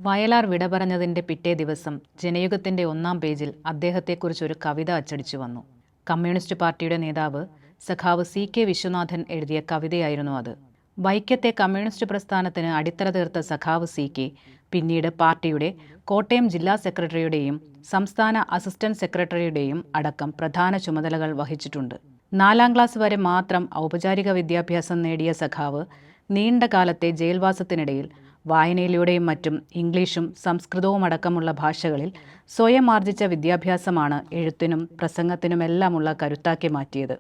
വയലാർ വിട പറഞ്ഞതിൻ്റെ പിറ്റേ ദിവസം ജനയുഗത്തിൻ്റെ 1-ാം പേജിൽ അദ്ദേഹത്തെക്കുറിച്ചൊരു കവിത അച്ചടിച്ചു വന്നു. കമ്മ്യൂണിസ്റ്റ് പാർട്ടിയുടെ നേതാവ് സഖാവ് CK വിശ്വനാഥൻ എഴുതിയ കവിതയായിരുന്നു അത്. വൈക്കത്തെ കമ്മ്യൂണിസ്റ്റ് പ്രസ്ഥാനത്തിന് അടിത്തറ തീർത്ത സഖാവ് CK പിന്നീട് പാർട്ടിയുടെ കോട്ടയം ജില്ലാ സെക്രട്ടറിയുടെയും സംസ്ഥാന അസിസ്റ്റന്റ് സെക്രട്ടറിയുടെയും അടക്കം പ്രധാന ചുമതലകൾ വഹിച്ചിട്ടുണ്ട്. 4-ാം ക്ലാസ് വരെ മാത്രം ഔപചാരിക വിദ്യാഭ്യാസം നേടിയ സഖാവ് നീണ്ട കാലത്തെ ജയിൽവാസത്തിനിടയിൽ വായനയിലൂടെയും മറ്റും ഇംഗ്ലീഷും സംസ്കൃതവും അടക്കമുള്ള ഭാഷകളിൽ സ്വയം ആർജിച്ച വിദ്യാഭ്യാസമാണ് എഴുത്തിനും പ്രസംഗത്തിനുമെല്ലാമുള്ള കരുത്താക്കി മാറ്റിയത്.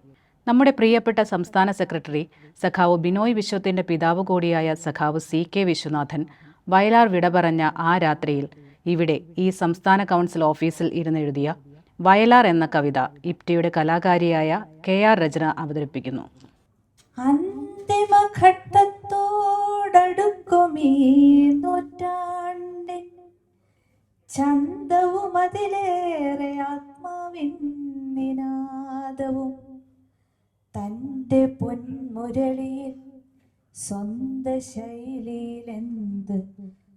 നമ്മുടെ പ്രിയപ്പെട്ട സംസ്ഥാന സെക്രട്ടറി സഖാവ് ബിനോയ് വിശ്വത്തിൻ്റെ പിതാവ് കൂടിയായ സഖാവ് CK വിശ്വനാഥൻ വയലാർ വിട പറഞ്ഞ ആ രാത്രിയിൽ ഇവിടെ ഈ സംസ്ഥാന കൗൺസിൽ ഓഫീസിൽ ഇരുന്നെഴുതിയ വയലാർ എന്ന കവിത ഇപ്റ്റിയുടെ കലാകാരിയായ KR രചന അവതരിപ്പിക്കുന്നു. അന്തിമഘട്ടത്തോടടുക്കുമീ നൂറ്റാണ്ടിൻ ചന്തവും അതിലേറെ ആത്മാവിൻ നിനാദവും തൻ്റെ പൊന്മുരളിയിൽ സ്വന്ത ശൈലിയിലെന്ത്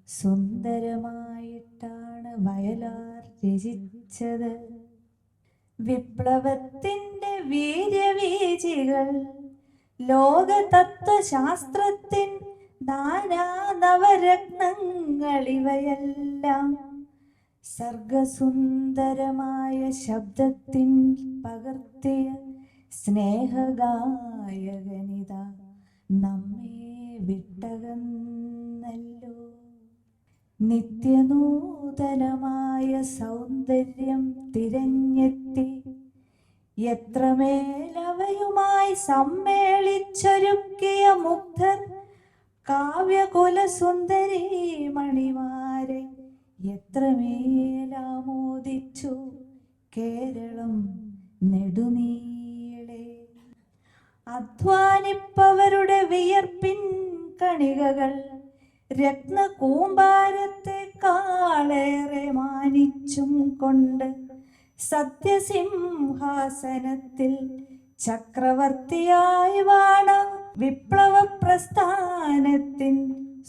സുന്ദരമായിട്ടാണ് വയലാർ രചിച്ചത്. വിപ്ലവത്തിൻ്റെ വീര്യവീചികൾ, ലോക തത്വശാസ്ത്രത്തിൻ നാനാ നവരത്നങ്ങൾ, ഇവയെല്ലാം സർഗസുന്ദരമായ ശബ്ദത്തിൻ പകർത്തിയ സ്നേഹഗായകനിത നമ്മെ വിട്ടകന്നല്ലോ. നിത്യനൂതനമായ സൗന്ദര്യം തിരഞ്ഞെത്തി എത്രമേലവയുമായി സമ്മേളിച്ചൊരുക്കിയ മുഗ്ധർ കാവ്യകുലസുന്ദരി മണിമാരെ എത്രമേലാമോദിച്ചു കേരളം നെടുനീളെ. അധ്വാനിപ്പവരുടെ വിയർപ്പിൻ കണികകൾ രത്നകൂമ്പാരത്തെക്കാളേറെ മാനിച്ചും കൊണ്ട് സത്യസിംഹാസനത്തിൽ ചക്രവർത്തിയായി വാണ വിപ്ലവ പ്രസ്ഥാനത്തിൻ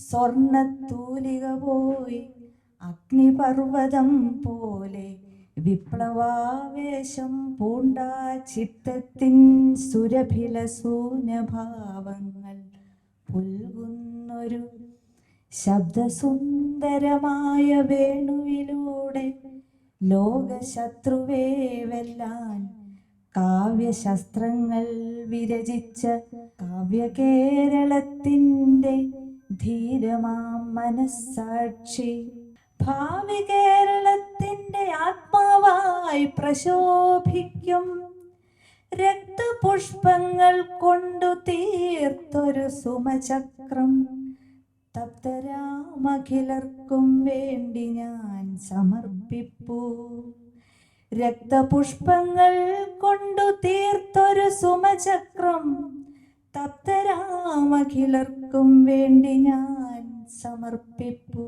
സ്വർണത്തൂലിക പോയി അഗ്നിപർവ്വതം പോലെ വിപ്ലവാവേശം പൂണ്ട ചിത്തത്തിൻ സുരഭില ശൂന്യഭാവങ്ങൾ പുൽകുന്നൊരു ശബ്ദസുന്ദരമായ വേണുവിലൂടെ ലോകശത്രുവേ വെല്ലാൻ കാവ്യശസ്ത്രങ്ങൾ വിരചിച്ച കാവ്യകേരളത്തിൻ്റെ ധീരമാം മനസ്സാക്ഷി ഭാവി കേരളത്തിൻ്റെ ആത്മാവായി പ്രശോഭിക്കും. രക്തപുഷ്പങ്ങൾ കൊണ്ടു തീർത്തൊരു സുമചക്രം തപ്തരാമഖിലർക്കും വേണ്ടി ഞാൻ സമർപ്പിപ്പൂ. രക്തപുഷ്പങ്ങൾ കൊണ്ടു തീർത്തൊരു സുമചക്രം തപ്തരാമഖിലർക്കും വേണ്ടി ഞാൻ സമർപ്പിപ്പൂ.